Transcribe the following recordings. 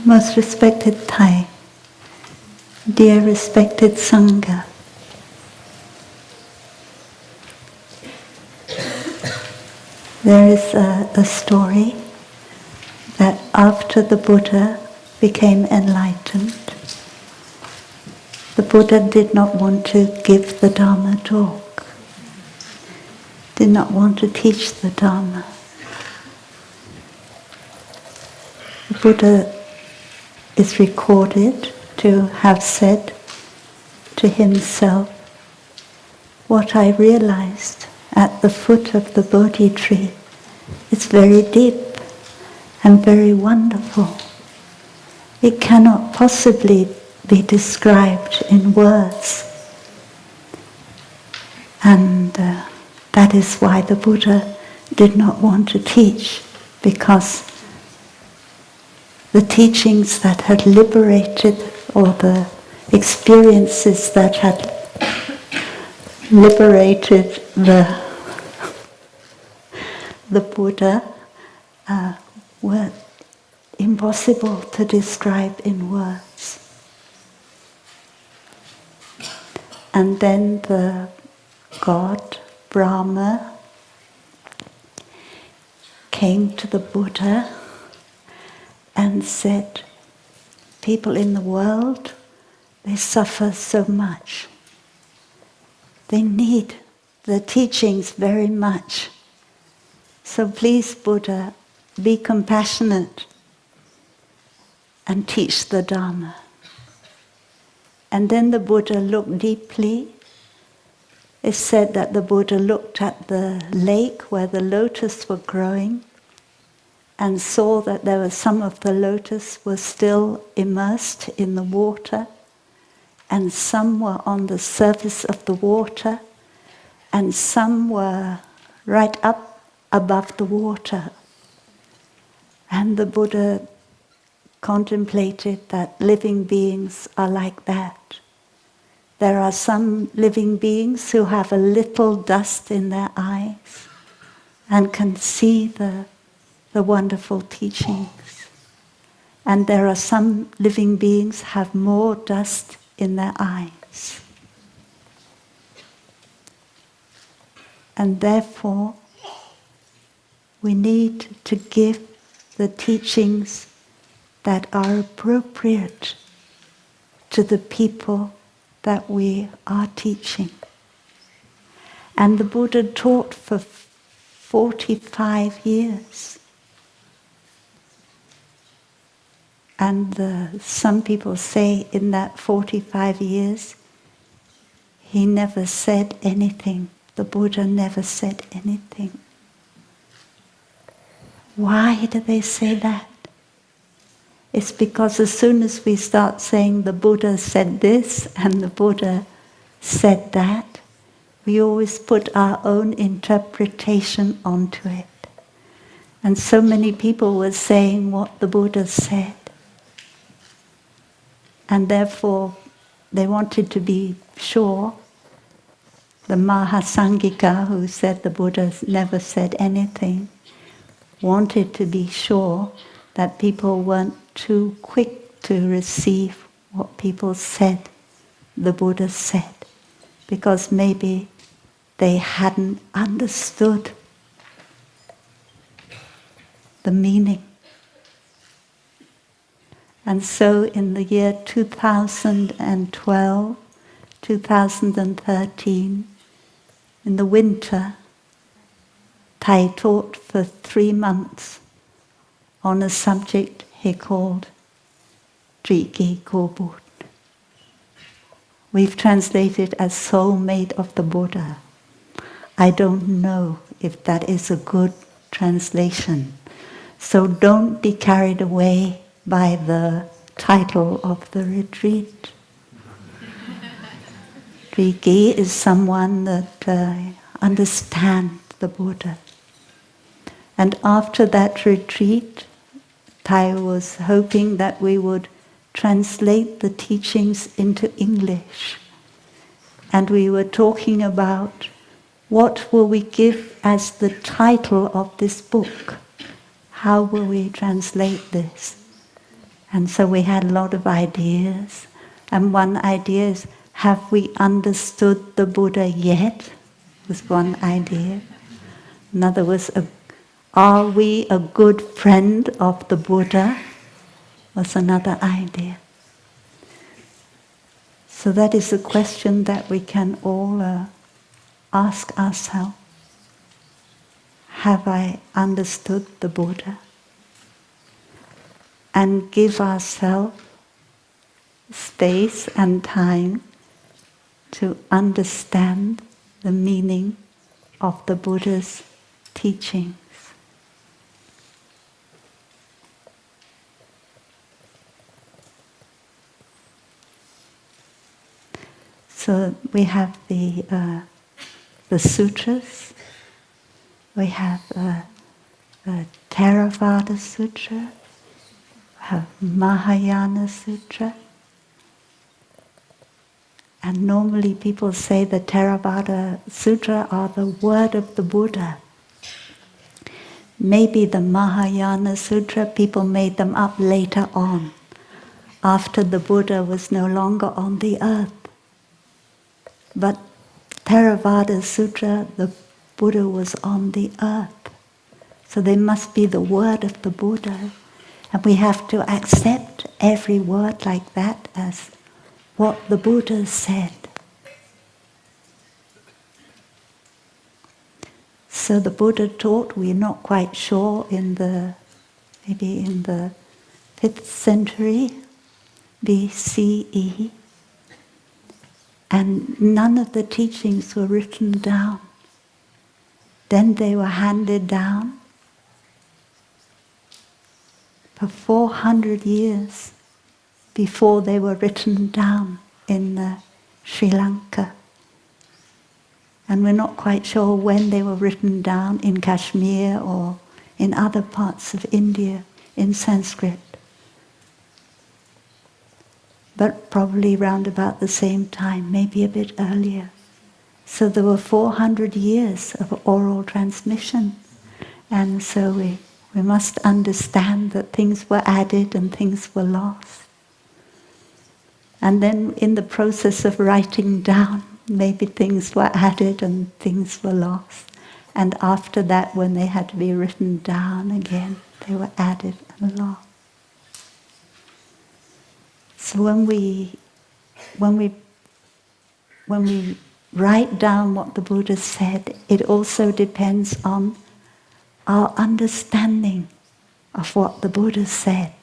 Most respected Thai, dear respected Sangha, there is a story that after the Buddha became enlightened, the Buddha did not want to give the Dharma talk, did not want to teach the Dharma. The Buddha is recorded to have said to himself, "What I realized at the foot of the Bodhi tree is very deep and very wonderful. It cannot possibly be described in words." And that is why the Buddha did not want to teach, because the teachings that had liberated, or the experiences that had liberated the Buddha were impossible to describe in words. And then the god, Brahma, came to the Buddha and said, "People in the world, they suffer so much. They need the teachings very much. So please, Buddha, be compassionate and teach the Dharma." And then the Buddha looked deeply. It's said that the Buddha looked at the lake where the lotus were growing and saw that there were some of the lotus were still immersed in the water, and some were on the surface of the water, and some were right up above the water. And the Buddha contemplated that living beings are like that. There are some living beings who have a little dust in their eyes and can see the wonderful teachings. And there are some living beings have more dust in their eyes. And therefore, we need to give the teachings that are appropriate to the people that we are teaching. And the Buddha taught for 45 years. And some people say in that 45 years, he never said anything. The Buddha never said anything. Why do they say that? It's because as soon as we start saying the Buddha said this and the Buddha said that, we always put our own interpretation onto it. And so many people were saying what the Buddha said. And therefore, they wanted to be sure. The Mahasangika, who said the Buddha never said anything, wanted to be sure that people weren't too quick to receive what people said the Buddha said, because maybe they hadn't understood the meaning. And so in the year 2012, 2013, in the winter, Thai taught for 3 months on a subject he called Triki Kobut. We've translated as soulmate of the Buddha. I don't know if that is a good translation. So don't be carried away by the title of the retreat. Triki is someone that understands the Buddha. And after that retreat, Thai was hoping that we would translate the teachings into English. And we were talking about what will we give as the title of this book? How will we translate this? And so we had a lot of ideas. And one idea is, have we understood the Buddha yet? Was one idea. Another was, are we a good friend of the Buddha? Was another idea. So that is a question that we can all ask ourselves. Have I understood the Buddha? And give ourselves space and time to understand the meaning of the Buddha's teachings. So we have the sutras. We have Theravada Sutra. We have Mahayana Sutra. And normally people say the Theravada Sutra are the word of the Buddha. Maybe the Mahayana Sutra, people made them up later on, after the Buddha was no longer on the earth. But Theravada Sutra, the Buddha was on the earth. So they must be the word of the Buddha. And we have to accept every word like that as what the Buddha said. So the Buddha taught, we're not quite sure, maybe in the 5th century BCE. And none of the teachings were written down. Then they were handed down for 400 years before they were written down in Sri Lanka. And we're not quite sure when they were written down in Kashmir or in other parts of India in Sanskrit. But probably round about the same time, maybe a bit earlier. So there were 400 years of oral transmission. And so we must understand that things were added and things were lost. And then in the process of writing down, maybe things were added and things were lost. And after that, when they had to be written down again, they were added and lost. So when we write down what the Buddha said, it also depends on our understanding of what the Buddha said.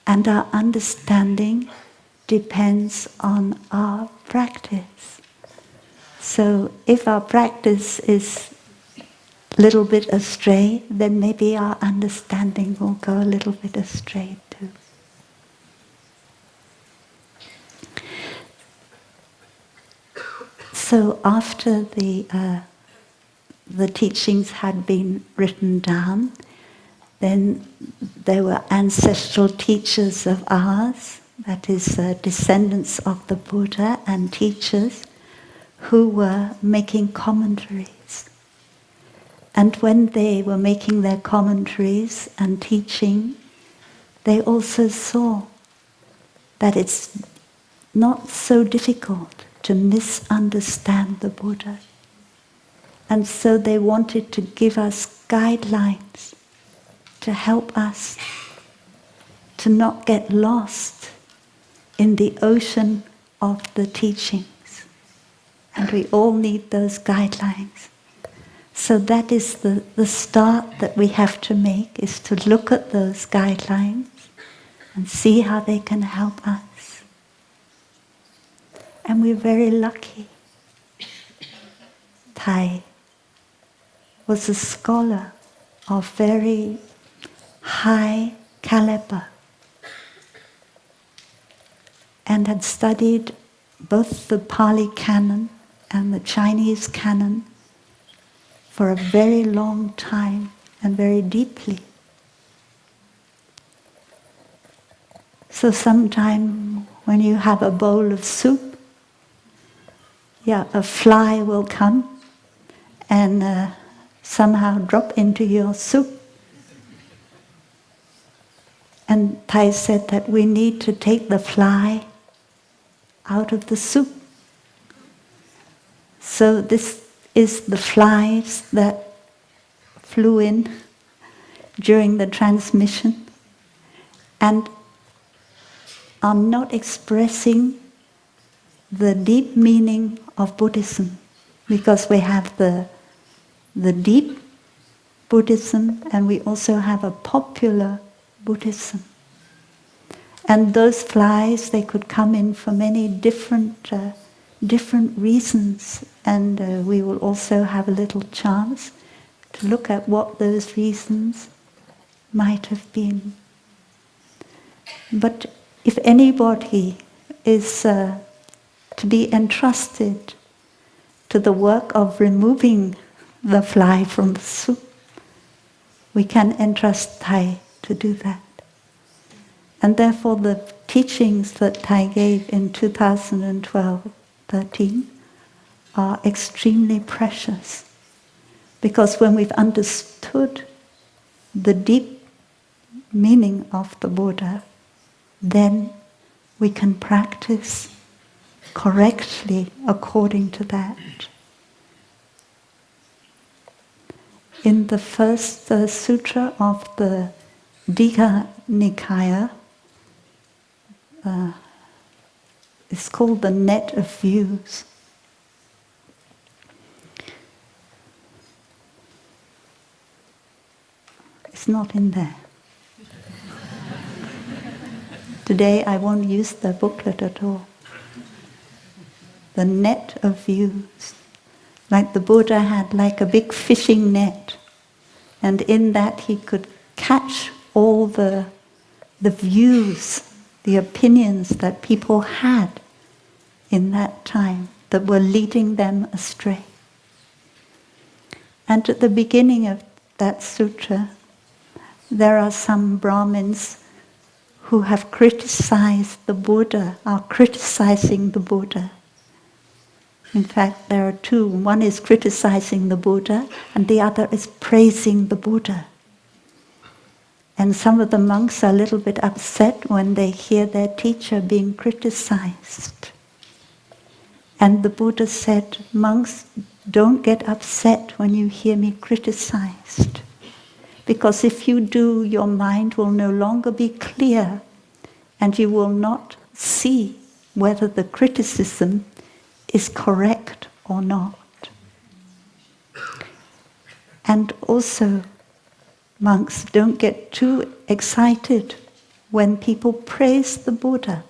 And our understanding depends on our practice. So if our practice is little bit astray, then maybe our understanding will go a little bit astray too. So after the teachings had been written down, then there were ancestral teachers of ours, that is, descendants of the Buddha and teachers, who were making commentaries. And when they were making their commentaries and teaching, they also saw that it's not so difficult to misunderstand the Buddha. And so they wanted to give us guidelines to help us to not get lost in the ocean of the teachings. And we all need those guidelines. So that is the start that we have to make, is to look at those guidelines and see how they can help us. And we're very lucky. Thai was a scholar of very high caliber and had studied both the Pali canon and the Chinese canon for a very long time and very deeply. So sometime when you have a bowl of soup, a fly will come and somehow drop into your soup. And Thai said that we need to take the fly out of the soup. So this is the flies that flew in during the transmission and are not expressing the deep meaning of Buddhism, because we have the deep Buddhism and we also have a popular Buddhism. And those flies, they could come in for many different reasons, and we will also have a little chance to look at what those reasons might have been. But if anybody is to be entrusted to the work of removing the fly from the soup, we can entrust Thai to do that. And therefore the teachings that Thai gave in 2012-13 are extremely precious. Because when we've understood the deep meaning of the Buddha, then we can practice correctly according to that. In the first sutra of the Digha Nikaya, it's called the net of views. It's not in there. Today I won't use the booklet at all. The net of views. Like the Buddha had like a big fishing net, and in that he could catch all the views, the opinions that people had in that time that were leading them astray. And at the beginning of that sutra, there are some Brahmins who have criticized the Buddha, are criticizing the Buddha. In fact, there are two. One is criticizing the Buddha, and the other is praising the Buddha. And some of the monks are a little bit upset when they hear their teacher being criticized. And the Buddha said, monks, don't get upset when you hear me criticized. Because if you do, your mind will no longer be clear, and you will not see whether the criticism is correct or not. And also, monks, don't get too excited when people praise the Buddha,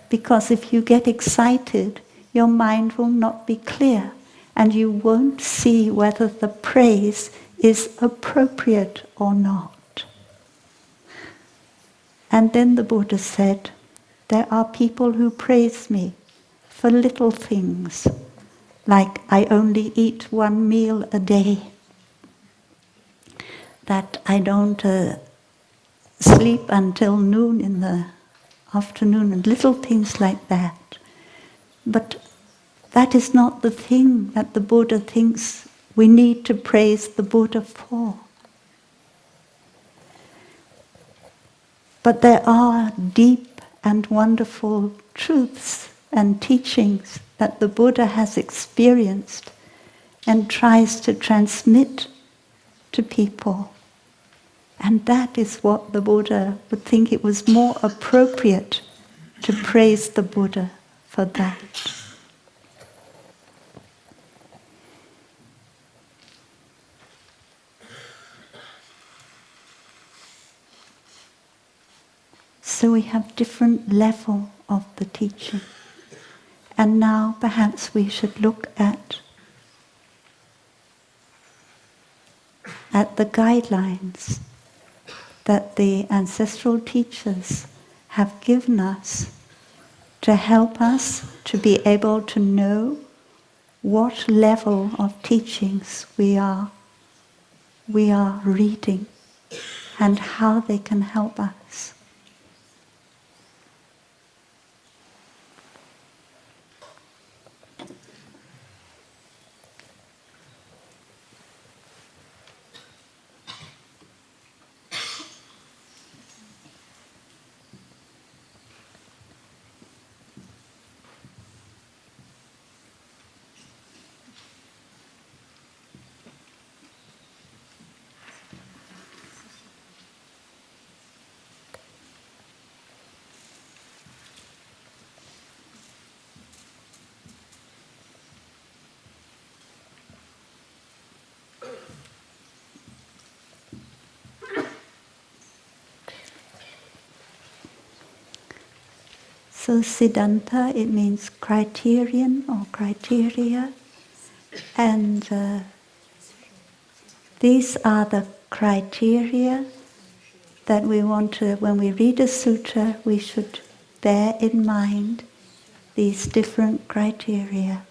because if you get excited, your mind will not be clear, and you won't see whether the praise is appropriate or not. And then the Buddha said, there are people who praise me for little things, like I only eat one meal a day, that I don't sleep until noon in the afternoon, and little things like that. But that is not the thing that the Buddha thinks we need to praise the Buddha for. But there are deep and wonderful truths and teachings that the Buddha has experienced and tries to transmit to people. And that is what the Buddha would think it was more appropriate to praise the Buddha for that. So we have different level of the teaching. And now perhaps we should look at the guidelines that the ancestral teachers have given us to help us to be able to know what level of teachings we are reading and how they can help us. So Siddhanta, it means criterion or criteria, and these are the criteria that we want to, when we read a sutra, we should bear in mind these different criteria.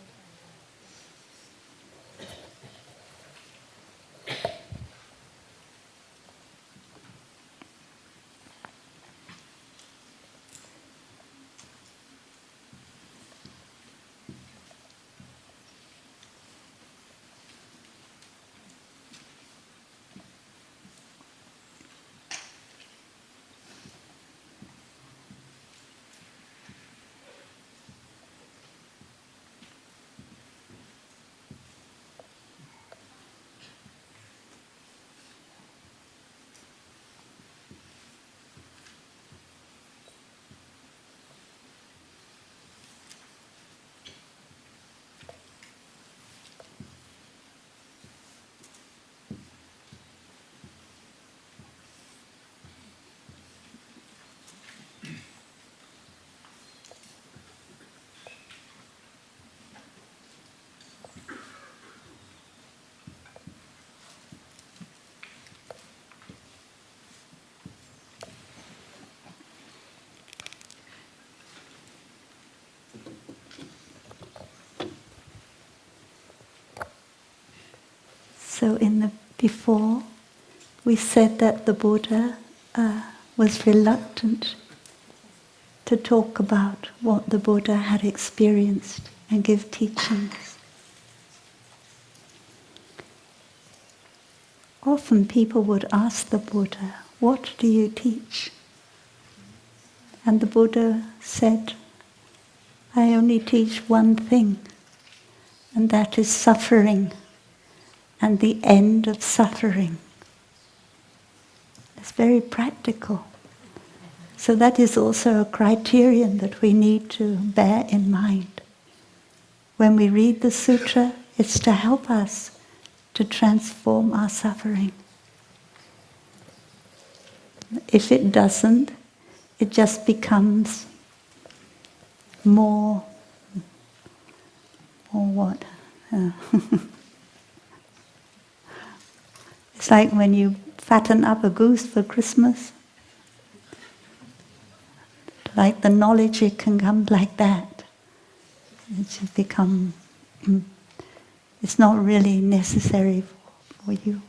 So before, we said that the Buddha was reluctant to talk about what the Buddha had experienced and give teachings. Often people would ask the Buddha, "What do you teach?" And the Buddha said, "I only teach one thing, and that is suffering and the end of suffering." It's very practical. So that is also a criterion that we need to bear in mind. When we read the sutra, it's to help us to transform our suffering. If it doesn't, it just becomes more what? It's like when you fatten up a goose for Christmas. Like the knowledge, it can come like that. It should become, it's not really necessary for you.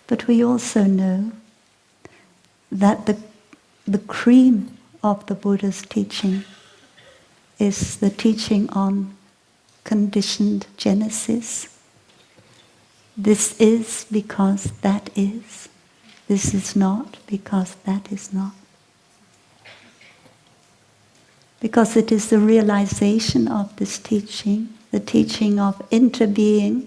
But we also know that the cream of the Buddha's teaching is the teaching on conditioned genesis. This is because that is. This is not because that is not. Because it is the realization of this teaching, the teaching of interbeing,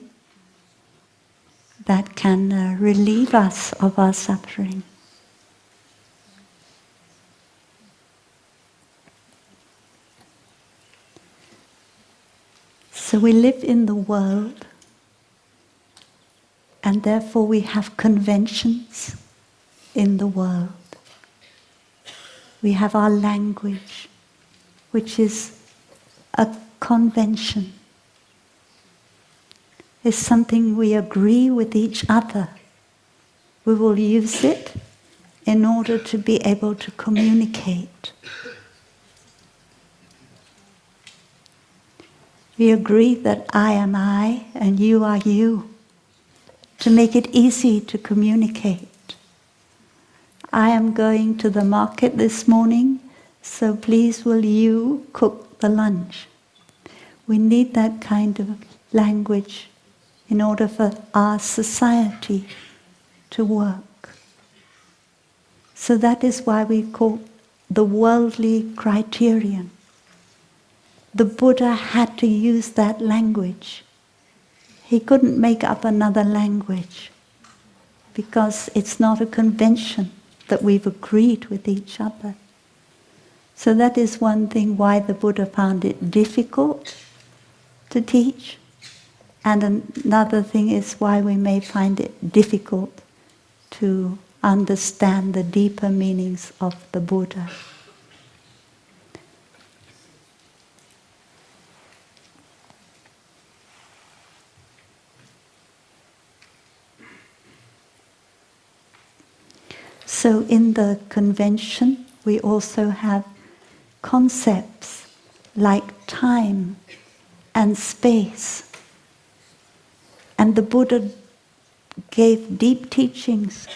that can relieve us of our suffering. So we live in the world, and therefore we have conventions in the world. We have our language, which is a convention. It's something we agree with each other. We will use it in order to be able to communicate. We agree that I am I and you are you, to make it easy to communicate. I am going to the market this morning, so please will you cook the lunch? We need that kind of language in order for our society to work. So that is why we call the worldly criterion. The Buddha had to use that language. He couldn't make up another language because it's not a convention that we've agreed with each other. So that is one thing why the Buddha found it difficult to teach, and another thing is why we may find it difficult to understand the deeper meanings of the Buddha. So in the convention, we also have concepts like time and space. And the Buddha gave deep teachings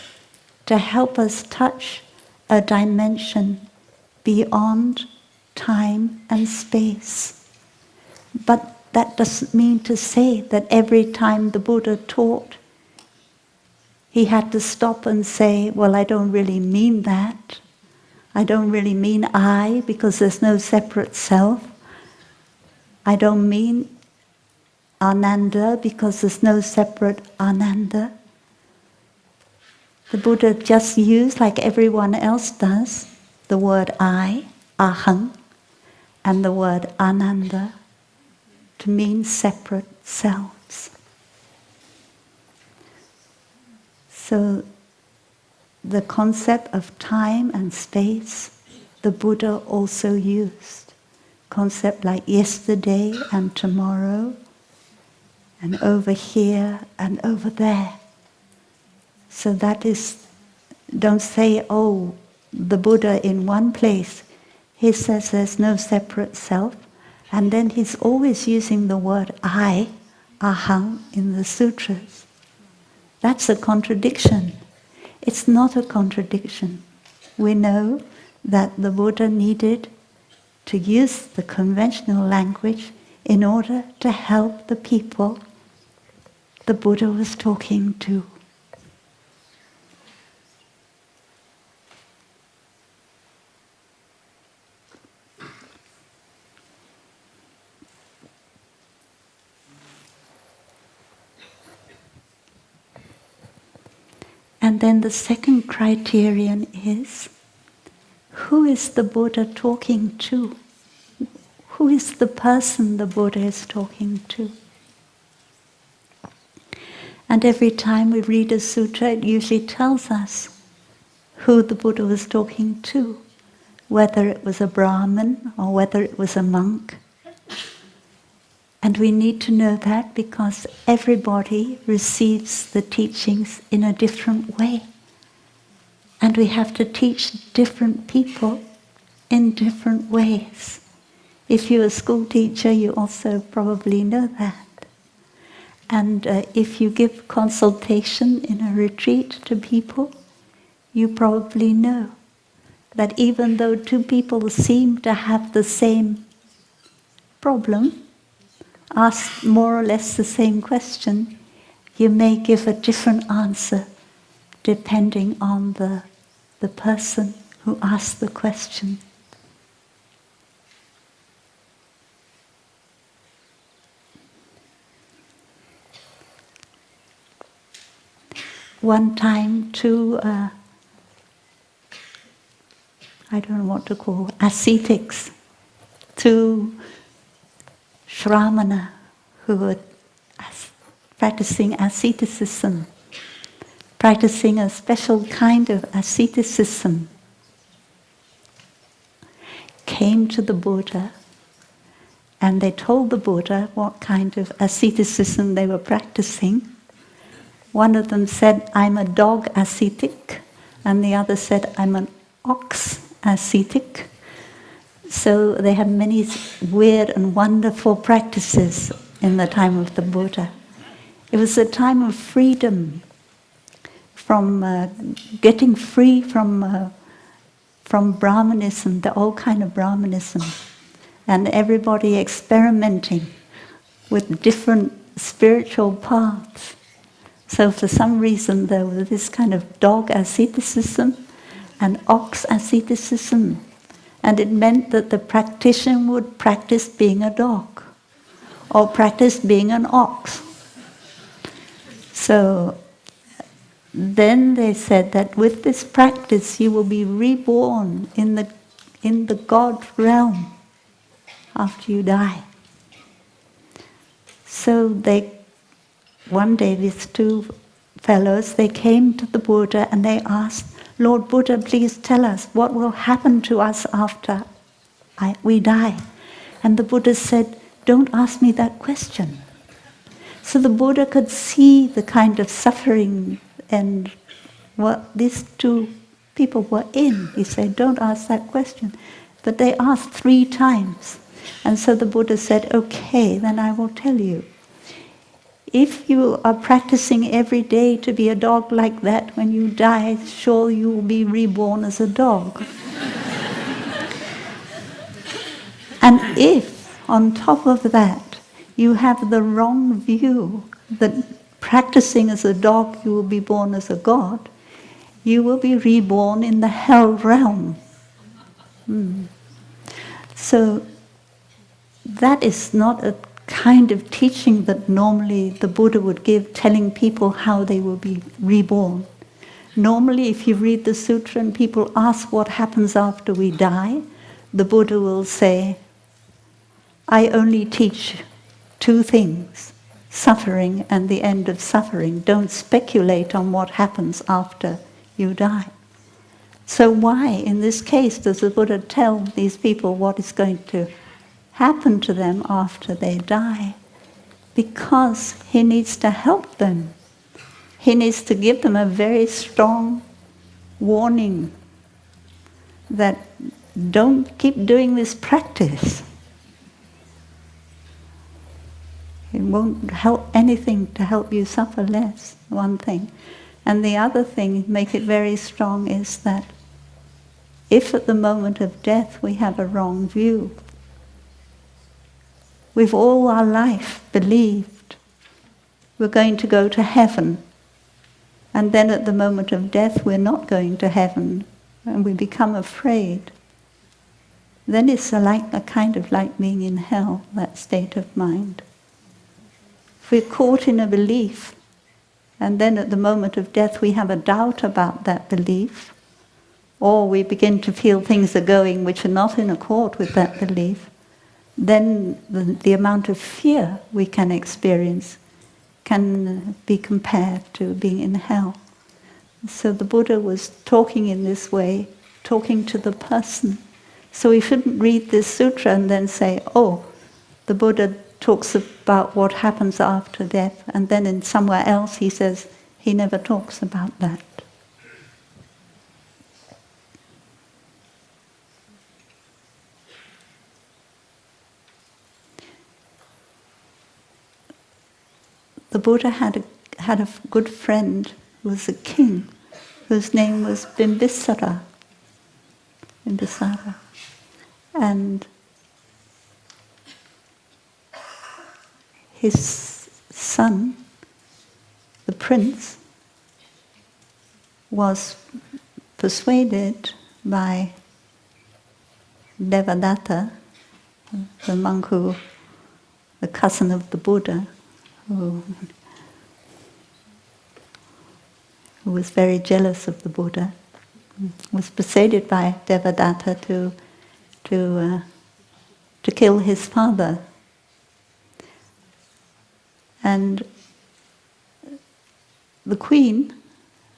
to help us touch a dimension beyond time and space. But that doesn't mean to say that every time the Buddha taught, he had to stop and say, well, I don't really mean that. I don't really mean I, because there's no separate self. I don't mean Ananda, because there's no separate Ananda. The Buddha just used, like everyone else does, the word I, aham, and the word Ananda to mean separate selves. So the concept of time and space, the Buddha also used. Concept like yesterday and tomorrow, and over here and over there. So that is, don't say, oh, the Buddha in one place, he says there's no separate self, and then he's always using the word I, aham, in the sutras. That's a contradiction. It's not a contradiction. We know that the Buddha needed to use the conventional language in order to help the people the Buddha was talking to. And then the second criterion is, who is the Buddha talking to? Who is the person the Buddha is talking to? And every time we read a sutra, it usually tells us who the Buddha was talking to, whether it was a Brahmin or whether it was a monk. And we need to know that because everybody receives the teachings in a different way. And we have to teach different people in different ways. If you're a school teacher, you also probably know that. And if you give consultation in a retreat to people, you probably know that even though two people seem to have the same problem, ask more or less the same question, you may give a different answer depending on the person who asked the question. One time two, I don't know what to call, ascetics, two Shramana who were practicing asceticism, practicing a special kind of asceticism, came to the Buddha and they told the Buddha what kind of asceticism they were practicing. One of them said, "I'm a dog ascetic," and the other said, "I'm an ox ascetic." So they had many weird and wonderful practices in the time of the Buddha. It was a time of freedom, from getting free from Brahmanism, the old kind of Brahmanism, and everybody experimenting with different spiritual paths. So for some reason there was this kind of dog asceticism and ox asceticism. And it meant that the practitioner would practice being a dog or practice being an ox. So then they said that with this practice you will be reborn in the God realm after you die. So one day these two fellows, they came to the Buddha and they asked, "Lord Buddha, please tell us what will happen to us after we die." And the Buddha said, "Don't ask me that question." So the Buddha could see the kind of suffering and what these two people were in. He said, "Don't ask that question." But they asked 3 times. And so the Buddha said, "Okay, then I will tell you. If you are practicing every day to be a dog like that, when you die, sure you will be reborn as a dog. And if, on top of that, you have the wrong view that practicing as a dog you will be born as a god, you will be reborn in the hell realm." So that is not a kind of teaching that normally the Buddha would give, telling people how they will be reborn. Normally, if you read the sutra and people ask what happens after we die, the Buddha will say, "I only teach 2 things, suffering and the end of suffering. Don't speculate on what happens after you die." So why, in this case, does the Buddha tell these people what is going to happen to them after they die? Because he needs to help them. He needs to give them a very strong warning that don't keep doing this practice. It won't help anything to help you suffer less, one thing. And the other thing, make it very strong, is that if at the moment of death we have a wrong view, we've all our life believed we're going to go to heaven, and then at the moment of death we're not going to heaven, and we become afraid, then it's a kind of like being in hell, that state of mind. If we're caught in a belief, and then at the moment of death we have a doubt about that belief, or we begin to feel things are going which are not in accord with that belief, then the amount of fear we can experience can be compared to being in hell. So the Buddha was talking in this way, talking to the person. So we shouldn't read this sutra and then say, oh, the Buddha talks about what happens after death, and then in somewhere else he says he never talks about that. The Buddha had a good friend who was a king, whose name was Bimbisara. And his son, the prince, was persuaded by Devadatta, the monk the cousin of the Buddha, who was very jealous of the Buddha, was persuaded by Devadatta to kill his father. And the queen,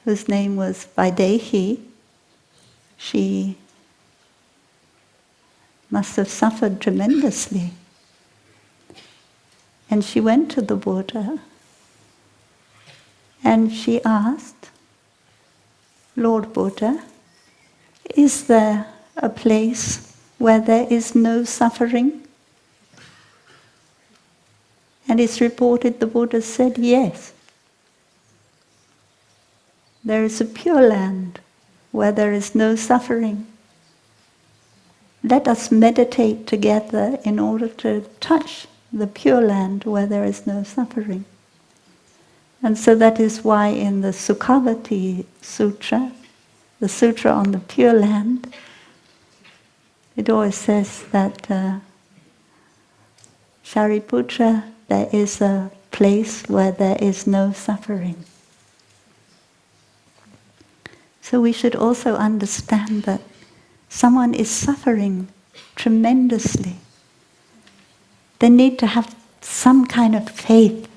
whose name was Vaidehi, she must have suffered tremendously. And she went to the Buddha and she asked, Lord Buddha, is there a place where there is no suffering? And it's reported the Buddha said, yes. There is a pure land where there is no suffering. Let us meditate together in order to touch the pure land where there is no suffering. And so that is why in the Sukhavati Sutra, the sutra on the pure land, it always says that Shariputra, there is a place where there is no suffering. So we should also understand that someone is suffering tremendously. They need to have some kind of faith.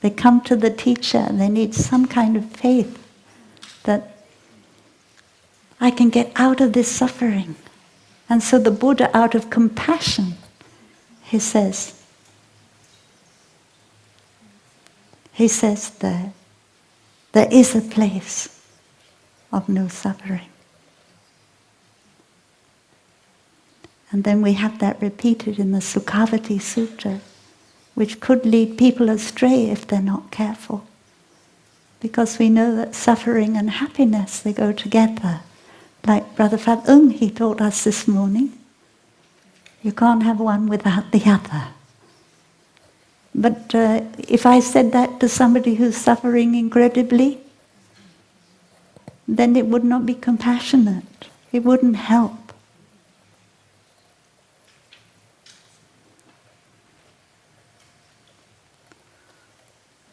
They come to the teacher and they need some kind of faith that I can get out of this suffering. And so the Buddha, out of compassion, he says there is a place of no suffering. And then we have that repeated in the Sukhavati Sutra, which could lead people astray if they're not careful. Because we know that suffering and happiness, they go together. Like Brother Phab he taught us this morning, you can't have one without the other. But if I said that to somebody who's suffering incredibly, then it would not be compassionate. It wouldn't help.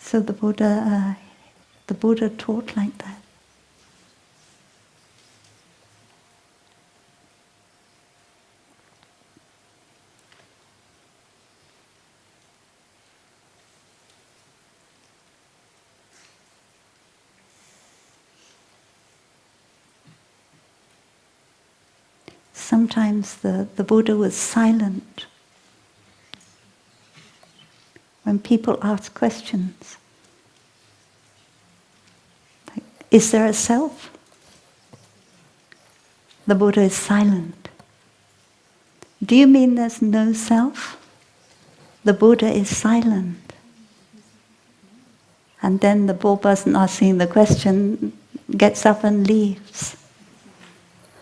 So the Buddha taught like that. Sometimes the Buddha was silent when people ask questions. Like, is there a self? The Buddha is silent. Do you mean there's no self? The Buddha is silent. And then the poor person asking the question gets up and leaves.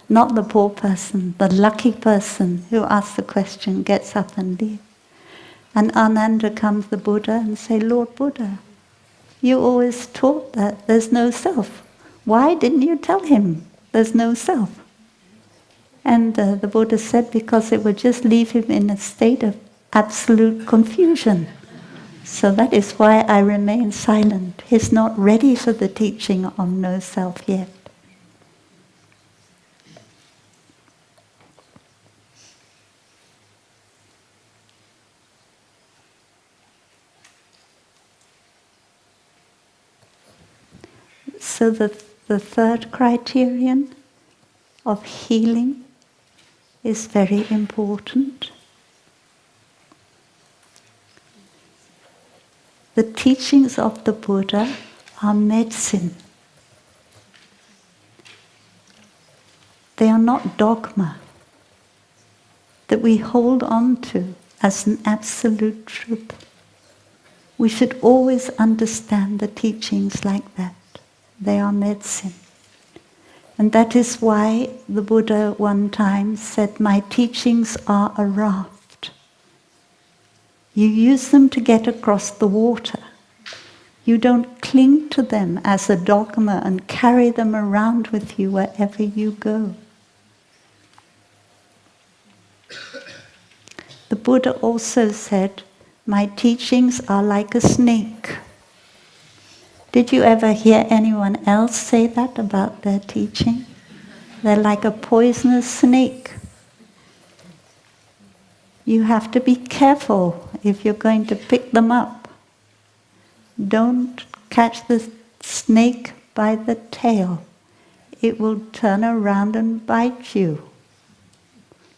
Not the poor person, the lucky person who asks the question gets up and leaves. And Ananda comes to the Buddha and say, Lord Buddha, you always taught that there's no self. Why didn't you tell him there's no self? And the Buddha said, because it would just leave him in a state of absolute confusion. So that is why I remain silent. He's not ready for the teaching on no self yet. So the the third criterion of healing is very important. The teachings of the Buddha are medicine. They are not dogma that we hold on to as an absolute truth. We should always understand the teachings like that. They are medicine. And that is why the Buddha one time said, "My teachings are a raft. You use them to get across the water. You don't cling to them as a dogma and carry them around with you wherever you go." The Buddha also said, "My teachings are like a snake." Did you ever hear anyone else say that about their teaching? They're like a poisonous snake. You have to be careful if you're going to pick them up. Don't catch the snake by the tail. It will turn around and bite you.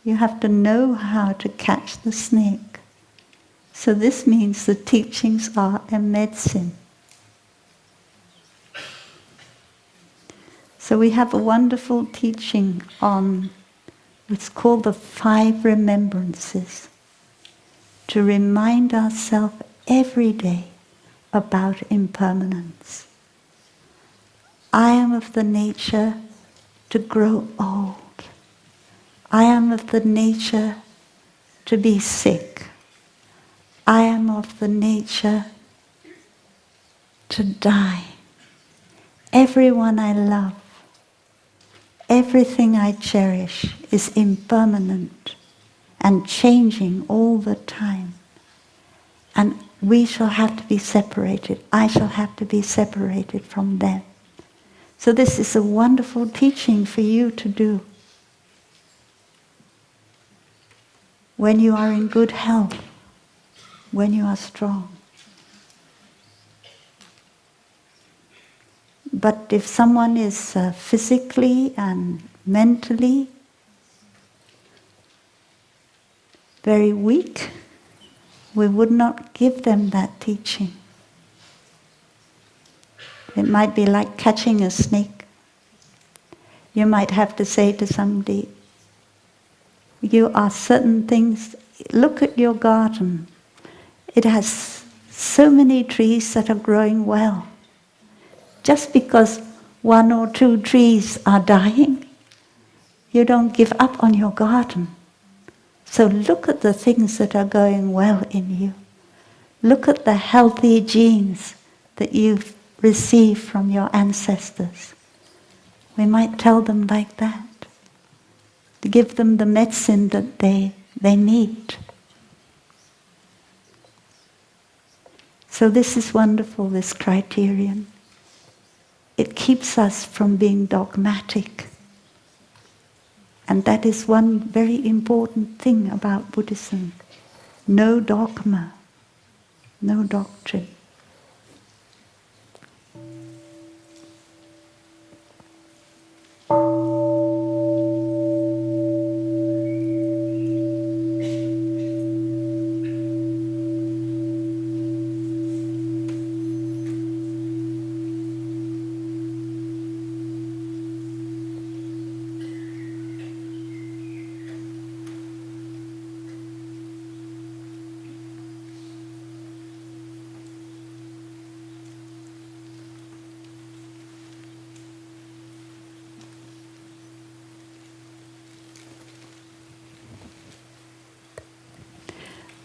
You have to know how to catch the snake. So this means the teachings are a medicine. So we have a wonderful teaching on, it's called the 5 remembrances, to remind ourselves every day about impermanence. I am of the nature to grow old. I am of the nature to be sick. I am of the nature to die. Everyone I love, everything I cherish is impermanent and changing all the time. And we shall have to be separated. I shall have to be separated from them. So this is a wonderful teaching for you to do. When you are in good health, when you are strong. But if someone is physically and mentally very weak, we would not give them that teaching. It might be like catching a snake. You might have to say to somebody, you are certain things, look at your garden. It has so many trees that are growing well. Just because 1 or 2 trees are dying, you don't give up on your garden. So look at the things that are going well in you. Look at the healthy genes that you've received from your ancestors. We might tell them like that, to give them the medicine that they need. So this is wonderful, this criterion. It keeps us from being dogmatic. And that is one very important thing about Buddhism. No dogma, no doctrine.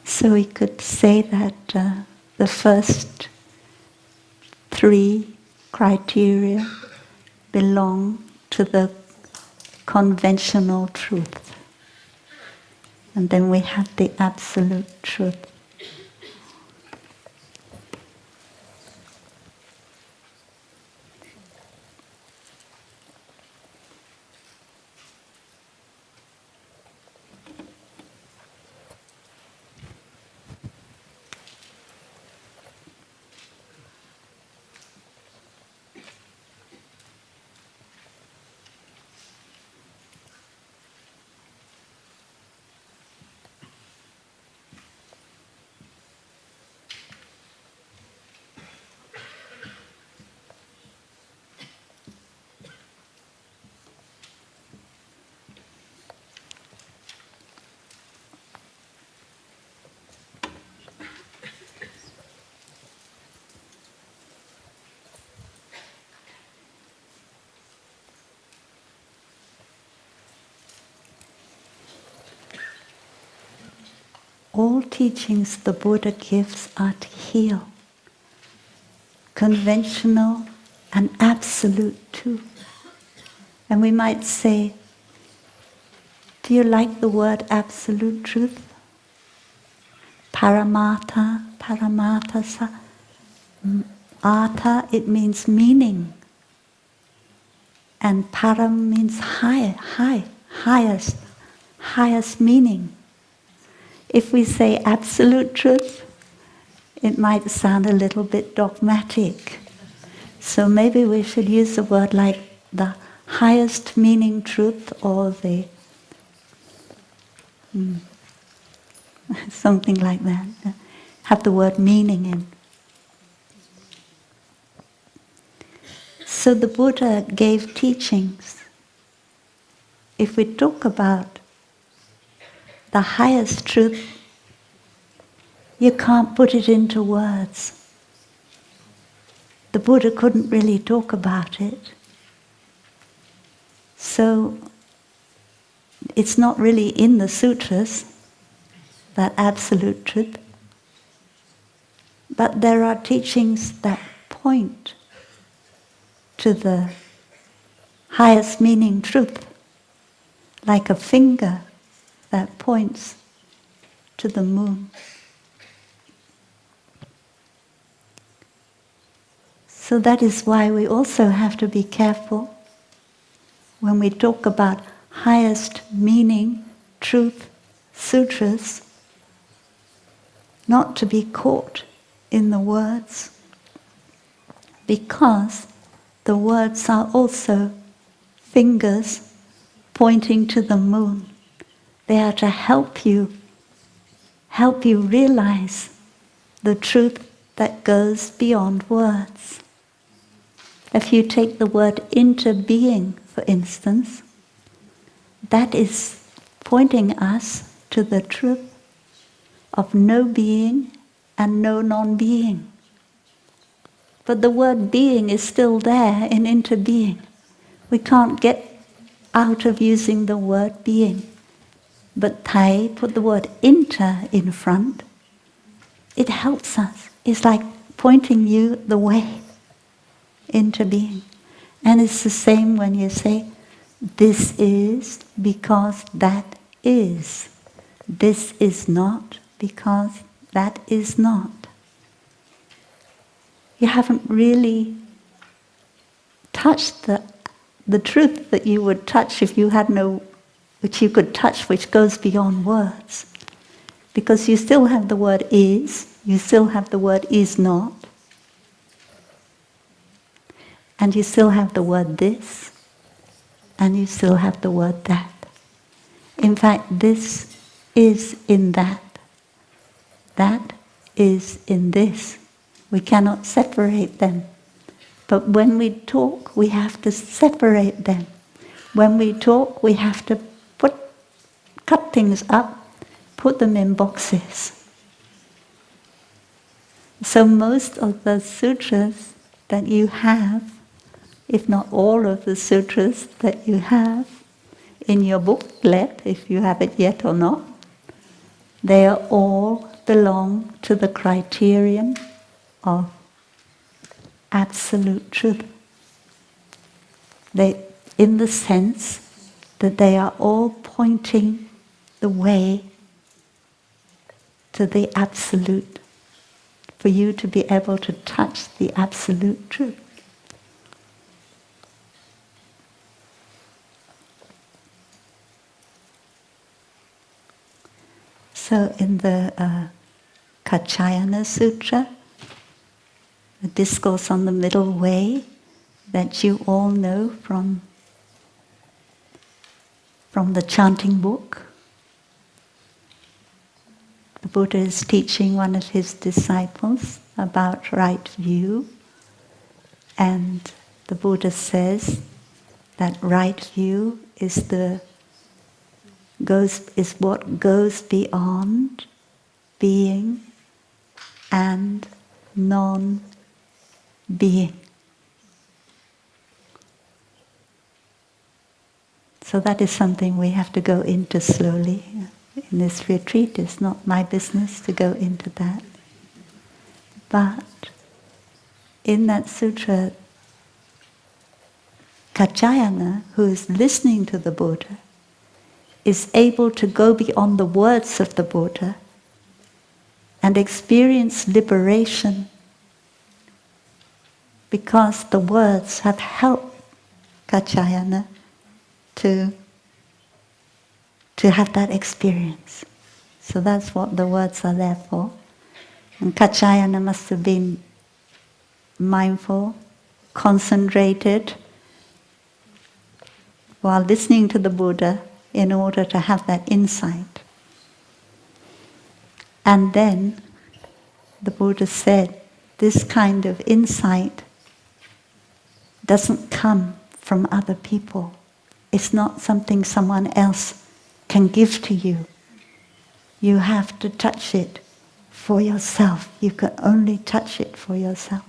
So we could say that the first 3 criteria belong to the conventional truth. And then we have the absolute truth. all teachings the Buddha gives are to heal. Conventional and absolute too. And we might say, do you like the word absolute truth? Paramatha, paramatasa. Artha, it means meaning. And param means high, highest meaning. If we say absolute truth, it might sound a little bit dogmatic. So maybe we should use a word like the highest meaning truth, or the something like that. Have the word meaning in. So the Buddha gave teachings. If we talk about the highest truth, you can't put it into words. The Buddha couldn't really talk about it. So it's not really in the sutras, that absolute truth. But there are teachings that point to the highest meaning truth, like a finger that points to the moon. So that is why we also have to be careful when we talk about highest meaning, truth, sutras, not to be caught in the words, because the words are also fingers pointing to the moon. They are to help you realize the truth that goes beyond words. If you take the word into being, for instance, that is pointing us to the truth of no being and no non-being. But the word being is still there in interbeing. We can't get out of using the word being. But Thai put the word inter in front. It helps us. It's like pointing you the way into being. And it's the same when you say, this is because that is. This is not because that is not. You haven't really touched the truth that you would touch if you had no, which you could touch, which goes beyond words. Because you still have the word is, you still have the word is not, and you still have the word this, and you still have the word that. In fact, this is in that. That is in this. We cannot separate them. But when we talk, we have to separate them. When we talk, we have to cut things up, put them in boxes. So most of the sutras that you have, if not all of the sutras that you have in your booklet, if you have it yet or not, they are all belong to the criterion of absolute truth. They, in the sense that they are all pointing the way to the absolute, for you to be able to touch the absolute truth. So in the Kachayana Sutra, the discourse on the middle way that you all know from the chanting book, the Buddha is teaching one of his disciples about right view, and the Buddha says that right view is what goes beyond being and non-being. So that is something we have to go into slowly. in this retreat. It's not my business to go into that. But in that sutra, Kaccayana, who is listening to the Buddha, is able to go beyond the words of the Buddha and experience liberation because the words have helped Kaccayana to have that experience. So that's what the words are there for. And Kaccayana must have been mindful, concentrated, while listening to the Buddha in order to have that insight. And then the Buddha said, this kind of insight doesn't come from other people. It's not something someone else can give to you. You have to touch it for yourself. You can only touch it for yourself.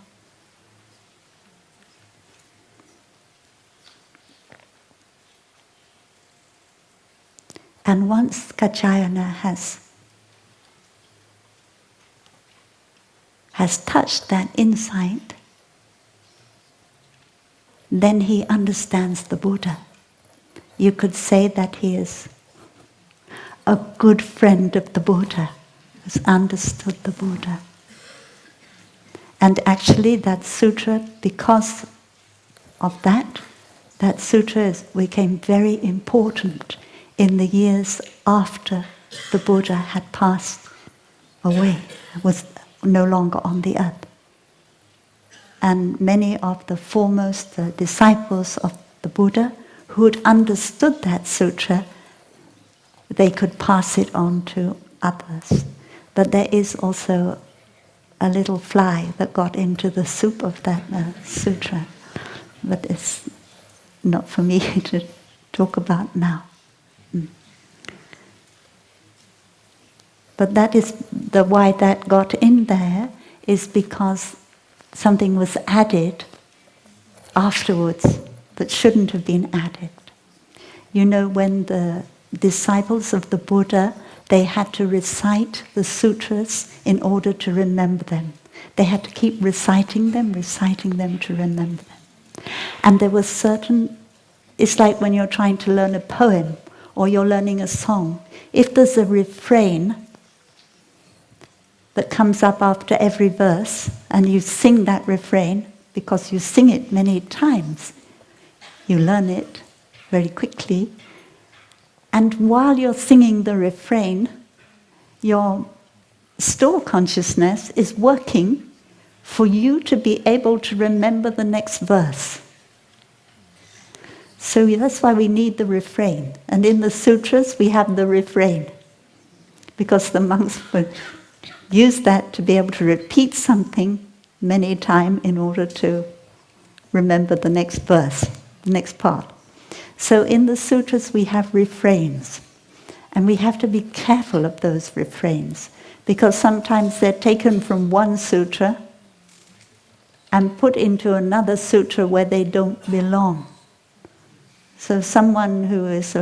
And once Kaccayana has touched that insight, then he understands the Buddha. You could say that he is a good friend of the Buddha, has understood the Buddha. And actually that sutra, because of that sutra became very important in the years after the Buddha had passed away, was no longer on the earth. And many of the foremost disciples of the Buddha who had understood that sutra, they could pass it on to others. But there is also a little fly that got into the soup of that sutra. But it's not for me to talk about now. But that is why that got in there is because something was added afterwards that shouldn't have been added. You know, when the disciples of the Buddha, they had to recite the sutras in order to remember them. They had to keep reciting them to remember them. And there was certain, it's like when you're trying to learn a poem or you're learning a song. If there's a refrain that comes up after every verse and you sing that refrain, because you sing it many times, you learn it very quickly. And while you're singing the refrain, your store consciousness is working for you to be able to remember the next verse. So that's why we need the refrain. And in the sutras we have the refrain, because the monks would use that to be able to repeat something many times in order to remember the next verse, the next part. So in the sutras we have refrains, and we have to be careful of those refrains, because sometimes they're taken from one sutra and put into another sutra where they don't belong. So someone who is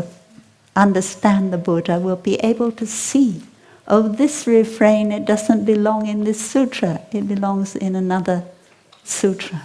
understand the Buddha will be able to see, oh, this refrain, it doesn't belong in this sutra, it belongs in another sutra.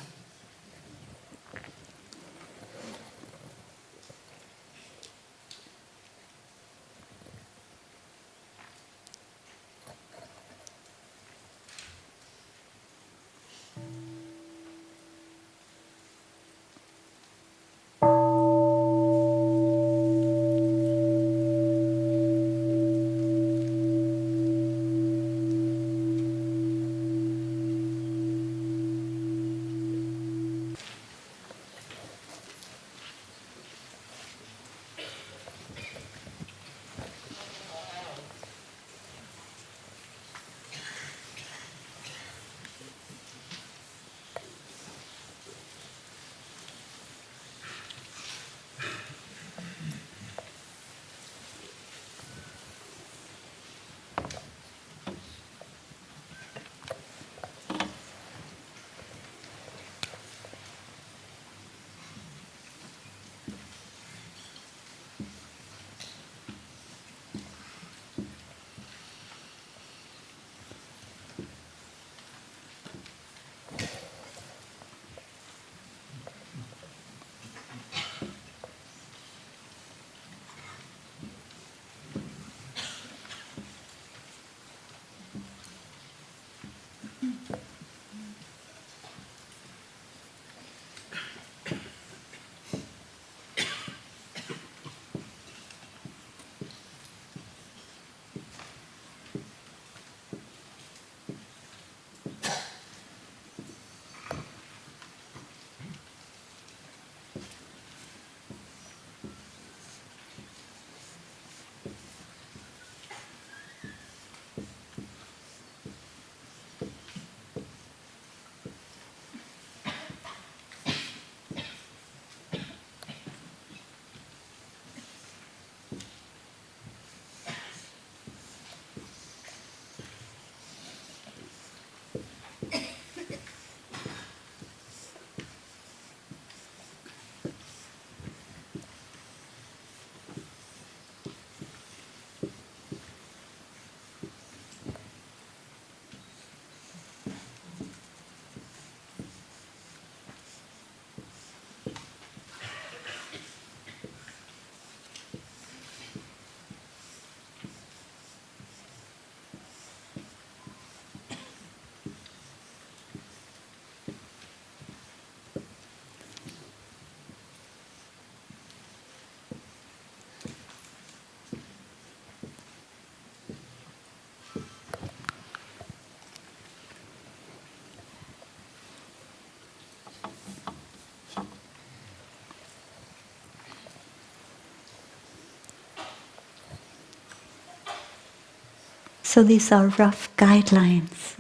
So these are rough guidelines.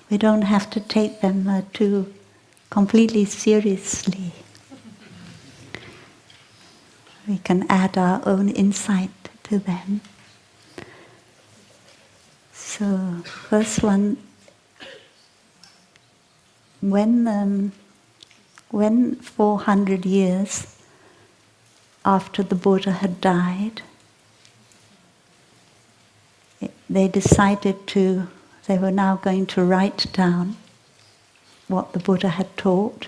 We don't have to take them too completely seriously. We can add our own insight to them. So, first one, when 400 years after the Buddha had died, they were now going to write down what the Buddha had taught.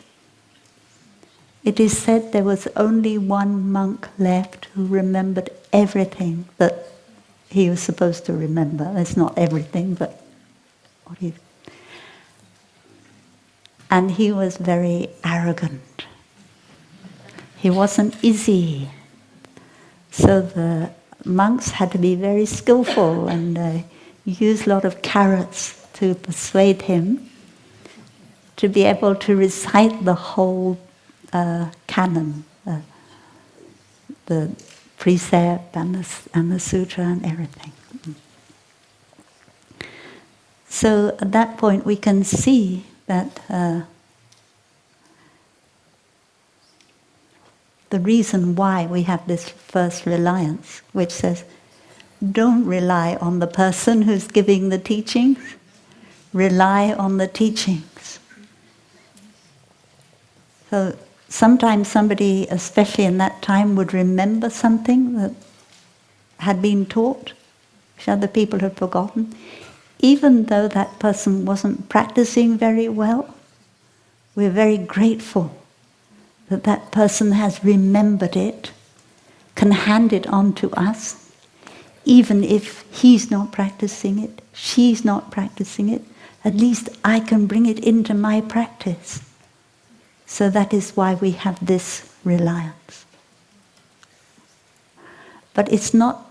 It is said there was only one monk left who remembered everything that he was supposed to remember. It's not everything, but what he... And he was very arrogant. He wasn't easy. So the monks had to be very skillful and use a lot of carrots to persuade him to be able to recite the whole canon, the precept and the sutra and everything. So at that point we can see that the reason why we have this first reliance, which says, don't rely on the person who's giving the teachings, rely on the teachings. So sometimes somebody, especially in that time, would remember something that had been taught, which other people had forgotten, even though that person wasn't practicing very well. We're very grateful that that person has remembered it, can hand it on to us, even if he's not practicing it, she's not practicing it, at least I can bring it into my practice. So that is why we have this reliance. But it's not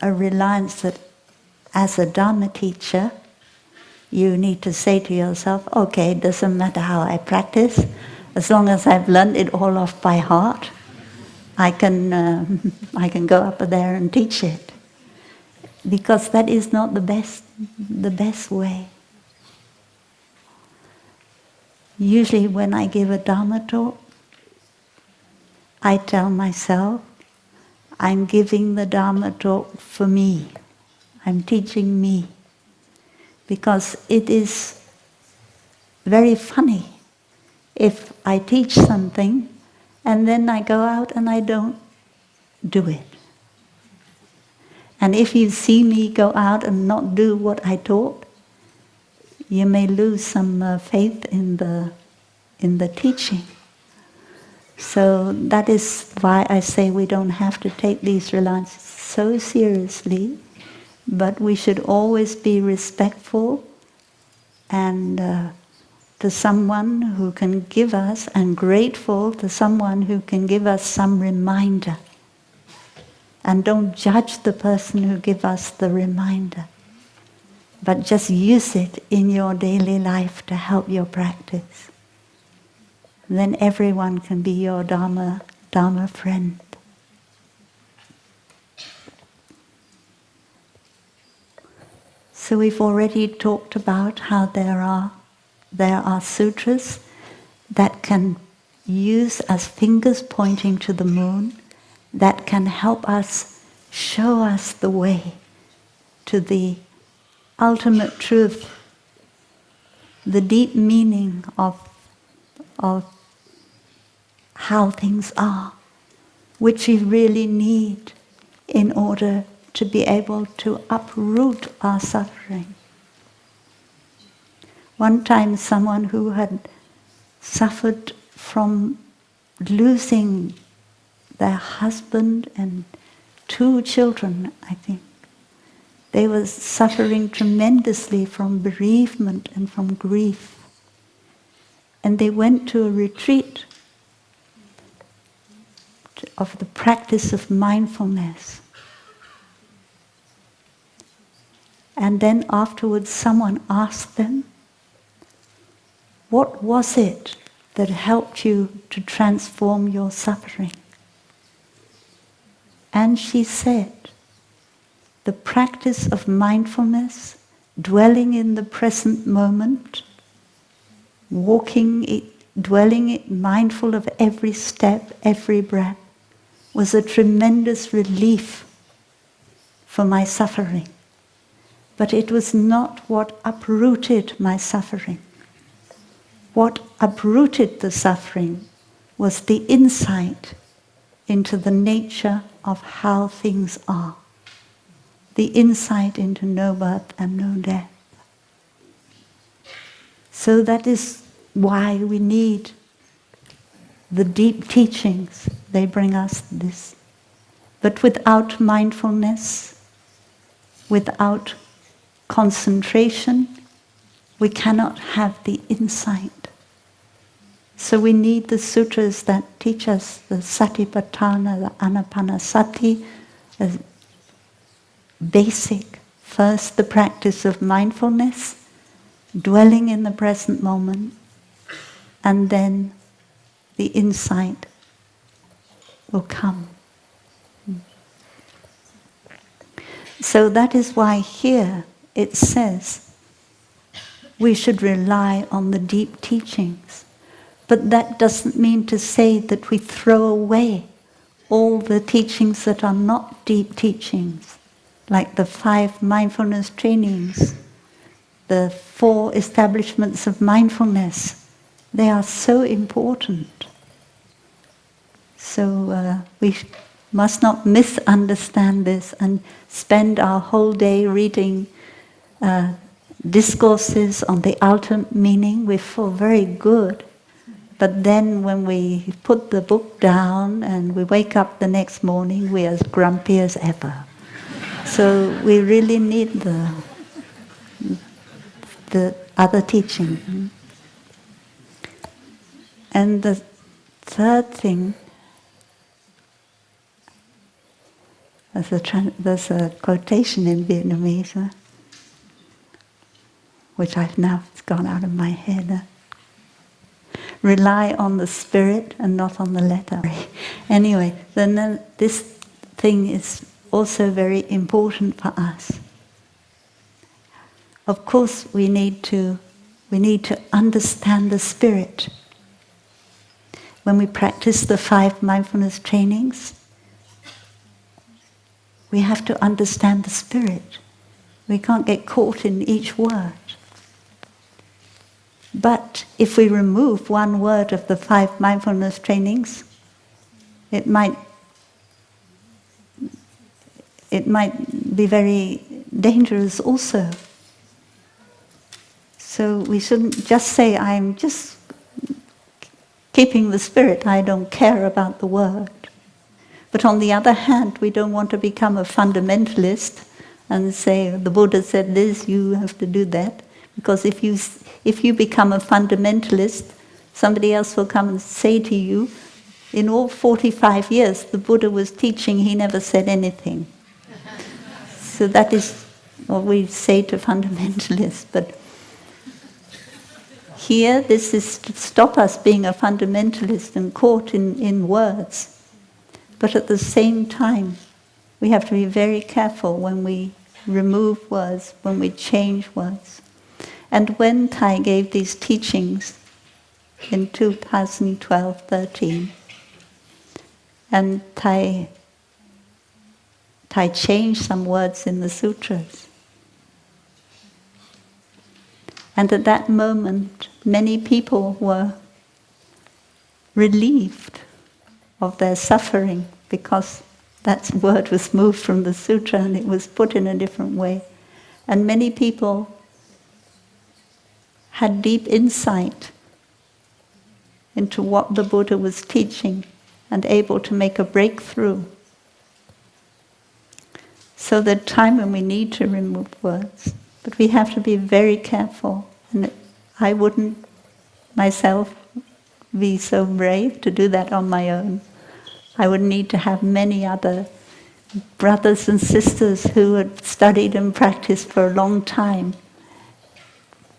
a reliance that, as a Dharma teacher, you need to say to yourself, okay, it doesn't matter how I practice, as long as I've learned it all off by heart, I can go up there and teach it. Because that is not the best way. Usually when I give a Dharma talk, I tell myself, I'm giving the Dharma talk for me. I'm teaching me. Because it is very funny if I teach something and then I go out and I don't do it. And if you see me go out and not do what I taught, you may lose some faith in the teaching. So that is why I say we don't have to take these reliances so seriously, but we should always be respectful and to someone who can give us, and grateful to someone who can give us some reminder. And don't judge the person who gives us the reminder, but just use it in your daily life to help your practice. And then everyone can be your Dharma friend. So we've already talked about how there are sutras that can use as fingers pointing to the moon, that can help us, show us the way to the ultimate truth, the deep meaning of how things are, which we really need in order to be able to uproot our suffering. One time someone who had suffered from losing their husband and 2 children, I think. They were suffering tremendously from bereavement and from grief. And they went to a retreat of the practice of mindfulness. And then afterwards someone asked them, what was it that helped you to transform your suffering? And she said, the practice of mindfulness, dwelling in the present moment, dwelling it, mindful of every step, every breath, was a tremendous relief for my suffering. But it was not what uprooted my suffering. What uprooted the suffering was the insight into the nature of how things are. The insight into no birth and no death. So that is why we need the deep teachings. They bring us this. But without mindfulness, without concentration, we cannot have the insight. So we need the sutras that teach us the satipatthana, the anapanasati, as basic. First, the practice of mindfulness, dwelling in the present moment, and then the insight will come. So that is why here it says we should rely on the deep teachings. But that doesn't mean to say that we throw away all the teachings that are not deep teachings, like the 5 mindfulness trainings, the 4 establishments of mindfulness. They are so important. So we must not misunderstand this and spend our whole day reading discourses on the ultimate meaning. We feel very good. But then when we put the book down and we wake up the next morning, we're as grumpy as ever. So we really need the other teaching. And the third thing, there's a quotation in Vietnamese, which I've now, it's gone out of my head. Rely on the spirit and not on the letter. Anyway, then this thing is also very important for us. Of course, we need to understand the spirit. When we practice the 5 mindfulness trainings, we have to understand the spirit. We can't get caught in each word. But if we remove one word of the 5 mindfulness trainings, it might be very dangerous also. So we shouldn't just say, I'm just keeping the spirit, I don't care about the word. But on the other hand, we don't want to become a fundamentalist and say, the Buddha said this, you have to do that. Because if you become a fundamentalist, somebody else will come and say to you, in all 45 years the Buddha was teaching, he never said anything. So that is what we say to fundamentalists. But here, this is to stop us being a fundamentalist and caught in words. But at the same time, we have to be very careful when we remove words, when we change words. And when Thai gave these teachings in 2012-13, and Thai changed some words in the sutras. And at that moment, many people were relieved of their suffering because that word was moved from the sutra and it was put in a different way. And many people had deep insight into what the Buddha was teaching and able to make a breakthrough. So there are times when we need to remove words, but we have to be very careful. And I wouldn't myself be so brave to do that on my own. I would need to have many other brothers and sisters who had studied and practiced for a long time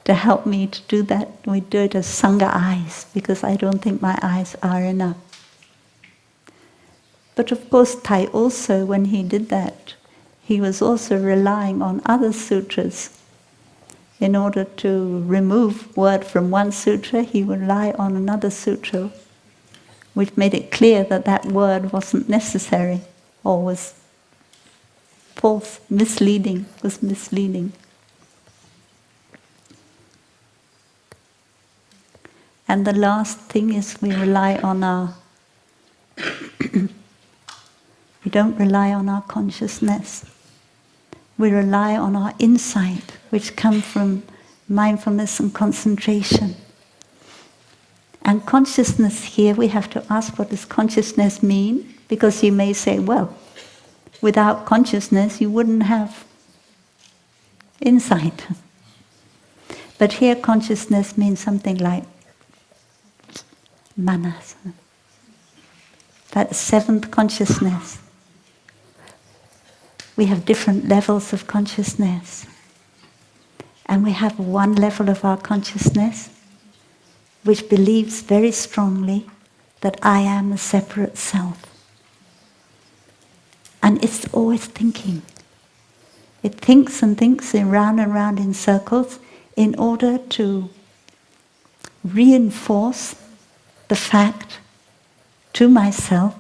to help me to do that. We do it as Sangha eyes, because I don't think my eyes are enough. But of course, Thai also, when he did that, he was also relying on other sutras. In order to remove word from one sutra, he would rely on another sutra, which made it clear that that word wasn't necessary or was false, misleading. And the last thing is we rely on our we don't rely on our consciousness. We rely on our insight, which comes from mindfulness and concentration. And consciousness here, we have to ask, what does consciousness mean? Because you may say, well, without consciousness you wouldn't have insight. But here consciousness means something like manas. That seventh consciousness. We have different levels of consciousness. And we have one level of our consciousness which believes very strongly that I am a separate self. And it's always thinking. It thinks and thinks round and round in circles in order to reinforce the fact to myself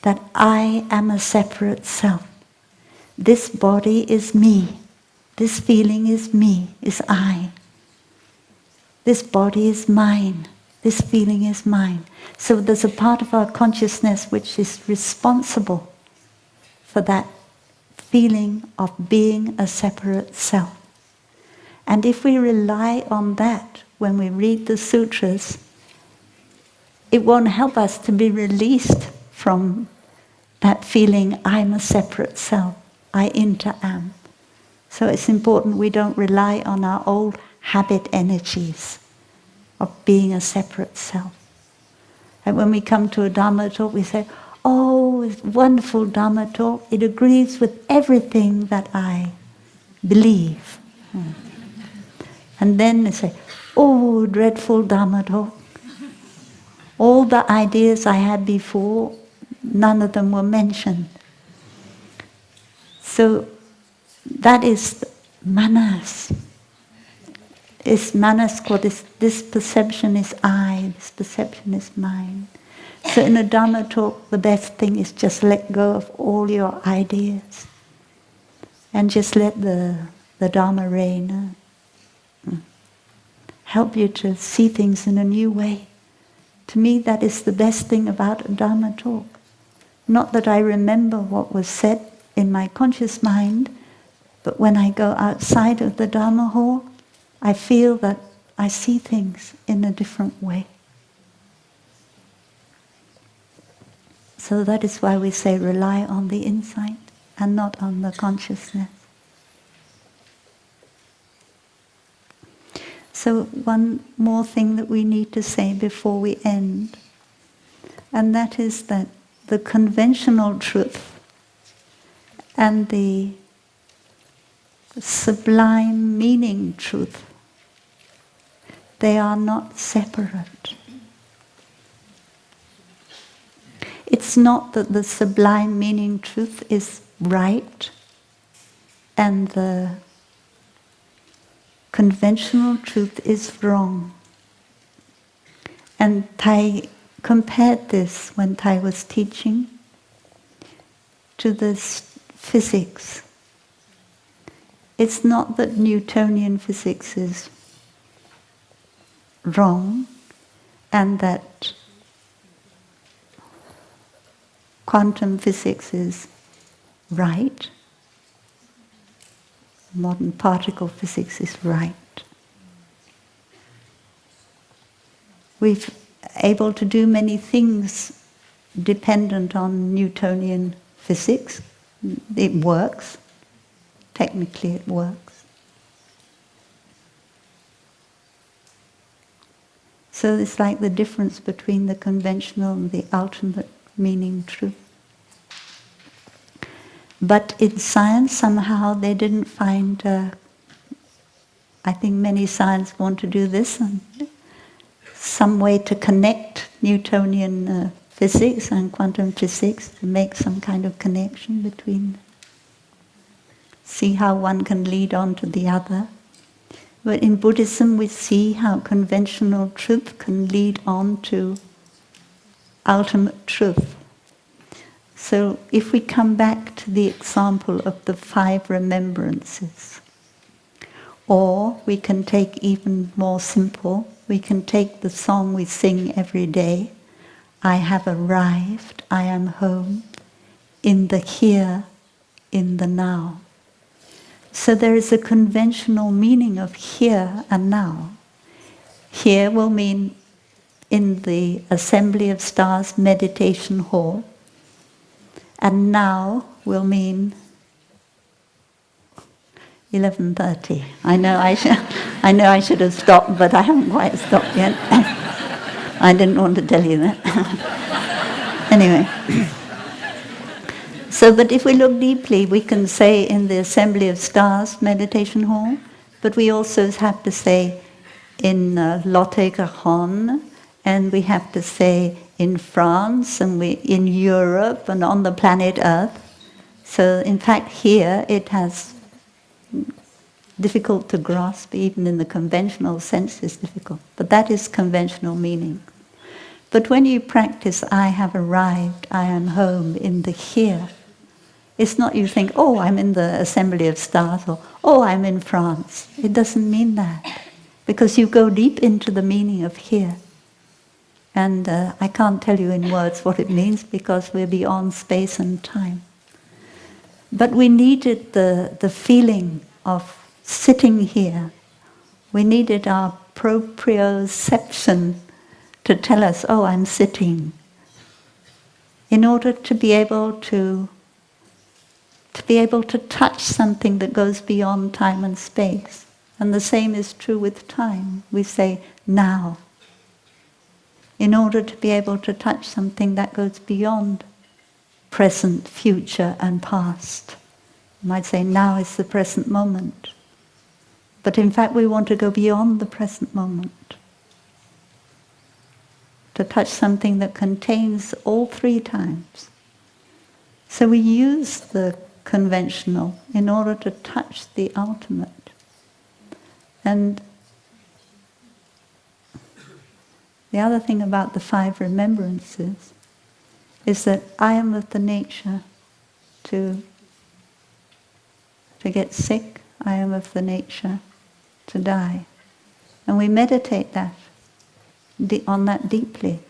that I am a separate self. This body is me. This feeling is me, is I. This body is mine. This feeling is mine. So there's a part of our consciousness which is responsible for that feeling of being a separate self. And if we rely on that when we read the sutras, it won't help us to be released from that feeling, I'm a separate self, I inter-am. So it's important we don't rely on our old habit energies of being a separate self. And when we come to a Dhamma talk, we say, oh, it's wonderful Dhamma talk, it agrees with everything that I believe. And then they say, oh, dreadful Dhamma talk. All the ideas I had before, none of them were mentioned. So that is manas. Is manas called this perception is I, this perception is mine. So in a Dhamma talk, the best thing is just let go of all your ideas and just let the Dhamma reign. Help you to see things in a new way. To me, that is the best thing about a Dhamma talk. Not that I remember what was said in my conscious mind, but when I go outside of the Dhamma hall, I feel that I see things in a different way. So that is why we say rely on the insight and not on the consciousness. So one more thing that we need to say before we end, and that is that the conventional truth and the sublime meaning truth, they are not separate. It's not that the sublime meaning truth is right and the conventional truth is wrong. And Thai compared this, when Thai was teaching, to the physics. It's not that Newtonian physics is wrong and that quantum physics is right. Modern particle physics is right. We're able to do many things dependent on Newtonian physics. It works. Technically it works. So it's like the difference between the conventional and the ultimate meaning truth. But in science, somehow they didn't find, I think many scientists want to do this, and some way to connect Newtonian physics and quantum physics, to make some kind of connection between them. see how one can lead on to the other. But in Buddhism we see how conventional truth can lead on to ultimate truth. So if we come back to the example of the 5 remembrances, or we can take even more simple, we can take the song we sing every day, I have arrived, I am home, in the here, in the now. So there is a conventional meaning of here and now. Here will mean in the Assembly of Stars meditation hall, and now will mean 11:30. I know I should have stopped, but I haven't quite stopped yet. I didn't want to tell you that. Anyway. So, but if we look deeply, we can say in the Assembly of Stars meditation hall, but we also have to say in Lot-et-Garonne, and we have to say in France, and in Europe, and on the planet Earth. So, in fact, here it has difficult to grasp, even in the conventional sense it's difficult. But that is conventional meaning. But when you practice, I have arrived, I am home, in the here, it's not you think, oh, I'm in the Assembly of Stars, or oh, I'm in France. It doesn't mean that. Because you go deep into the meaning of here. And I can't tell you in words what it means because we're beyond space and time. But we needed the feeling of sitting here. We needed our proprioception to tell us, oh, I'm sitting. In order to be able to touch something that goes beyond time and space. And the same is true with time. We say, now. In order to be able to touch something that goes beyond present, future, and past. You might say, now is the present moment. But in fact, we want to go beyond the present moment. To touch something that contains all 3 times. So we use the conventional in order to touch the ultimate. And the other thing about the 5 remembrances is that I am of the nature to get sick, I am of the nature to die. And we meditate on that deeply.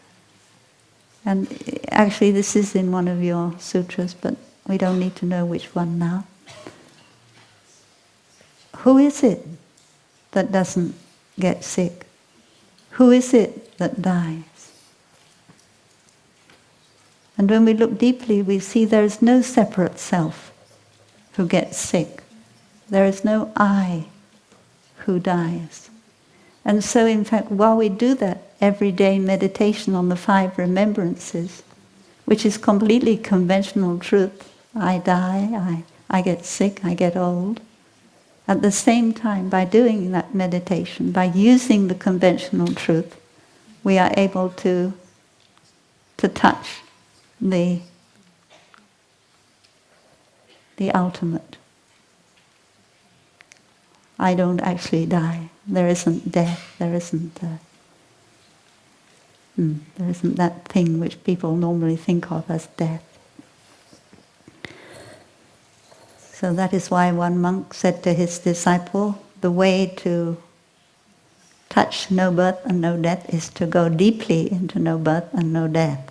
And actually this is in one of your sutras, but we don't need to know which one now. Who is it that doesn't get sick? Who is it that dies? And when we look deeply, we see there is no separate self who gets sick. There is no I who dies. And so, in fact, while we do that everyday meditation on the 5 remembrances, which is completely conventional truth, I die, I get sick, I get old. At the same time, by doing that meditation, by using the conventional truth, we are able to touch the ultimate. I don't actually die. There isn't death. There isn't that thing which people normally think of as death. So that is why one monk said to his disciple, the way to touch no birth and no death is to go deeply into no birth and no death.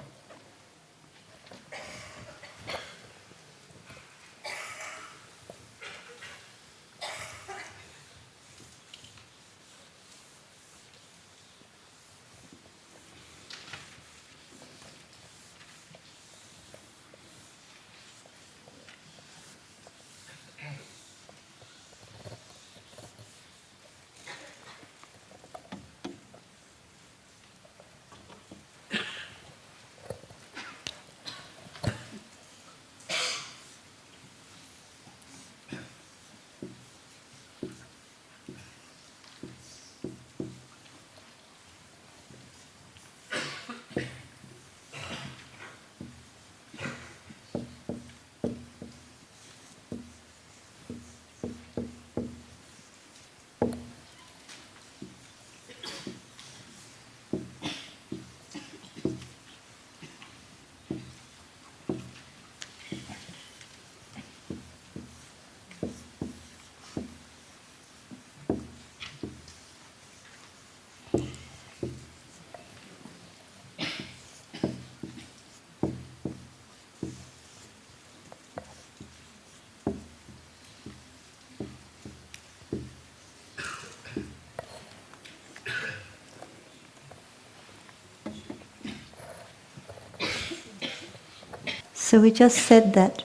So we just said that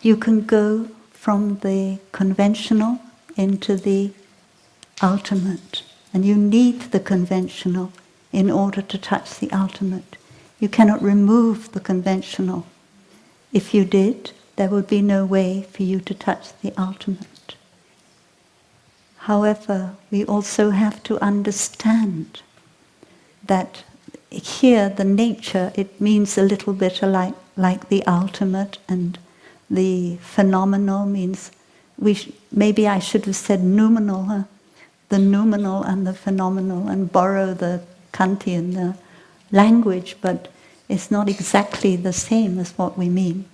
you can go from the conventional into the ultimate, and you need the conventional in order to touch the ultimate. You cannot remove the conventional. If you did, there would be no way for you to touch the ultimate. However, we also have to understand that here the nature, it means a little bit like the ultimate, and the phenomenal means, maybe I should have said noumenal, huh? The noumenal and the phenomenal, and borrow the Kantian language, but it's not exactly the same as what we mean.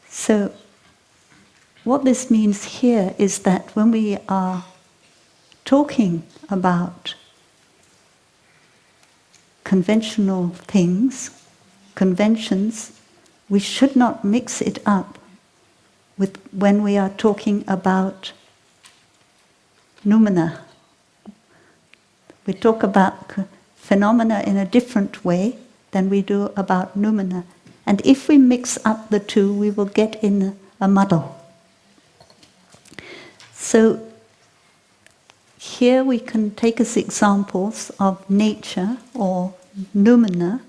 So what this means here is that when we are talking about conventional things, conventions, we should not mix it up with when we are talking about noumena. We talk about phenomena in a different way than we do about noumena. And if we mix up the two, we will get in a muddle. So here we can take as examples of nature or noumena.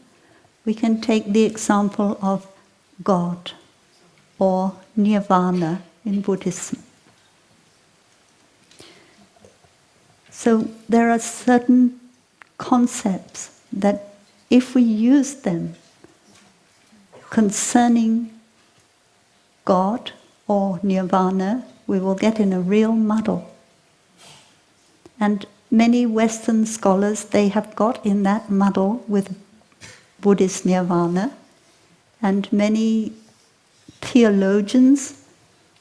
We can take the example of God or nirvana in Buddhism. So there are certain concepts that if we use them concerning God or nirvana, we will get in a real muddle. And many Western scholars, they have got in that muddle with Buddhist nirvana, and many theologians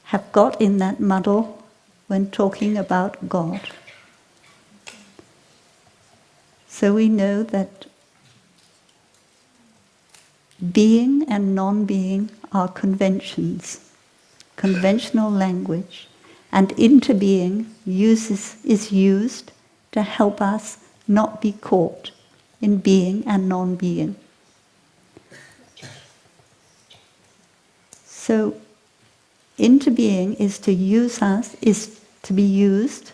have got in that muddle when talking about God. So we know that being and non-being are conventions, conventional language, and interbeing is used to help us not be caught in being and non-being. So interbeing is to be used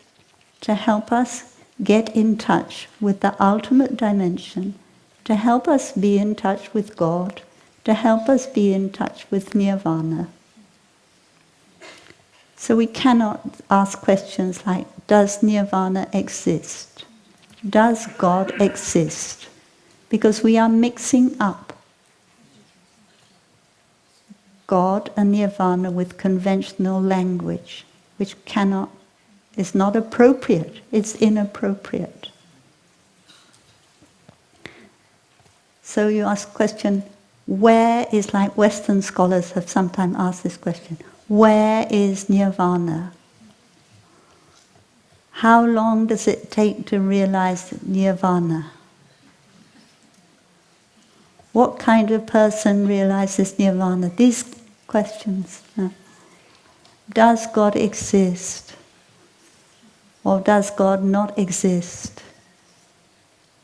to help us get in touch with the ultimate dimension, to help us be in touch with God, to help us be in touch with nirvana. So we cannot ask questions like, does nirvana exist? Does God exist? Because we are mixing up God and nirvana with conventional language, which is not appropriate, it's inappropriate. So you ask the question, where is, like Western scholars have sometimes asked this question, where is nirvana? How long does it take to realize nirvana? What kind of person realizes nirvana? These questions. Does God exist? Or does God not exist?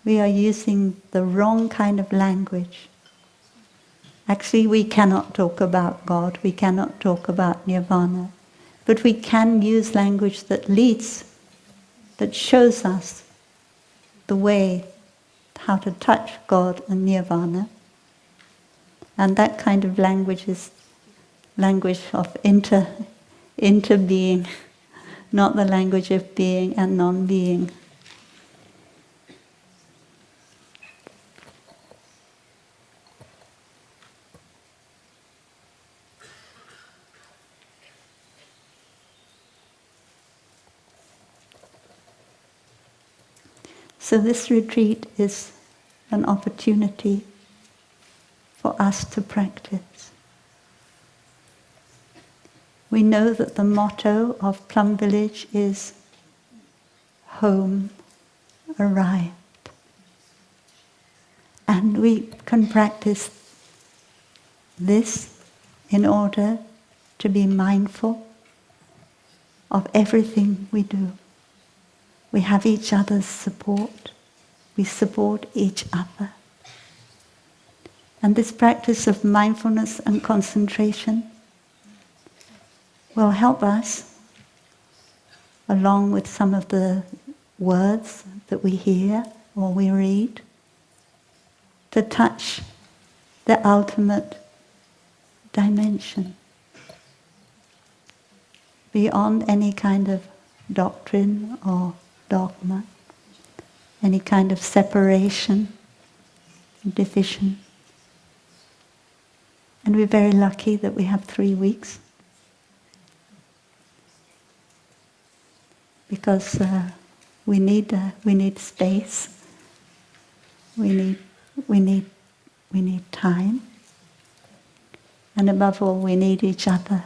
We are using the wrong kind of language. Actually, we cannot talk about God, we cannot talk about nirvana, but we can use language that shows us the way how to touch God and nirvana. And that kind of language is language of interbeing, not the language of being and non-being. So this retreat is an opportunity for us to practice. We know that the motto of Plum Village is home arrived. And we can practice this in order to be mindful of everything we do. We have each other's support. We support each other. And this practice of mindfulness and concentration will help us, along with some of the words that we hear or we read, to touch the ultimate dimension, beyond any kind of doctrine or dogma, any kind of separation, division. And we're very lucky that we have 3 weeks, because we need space, we need time, and above all, we need each other.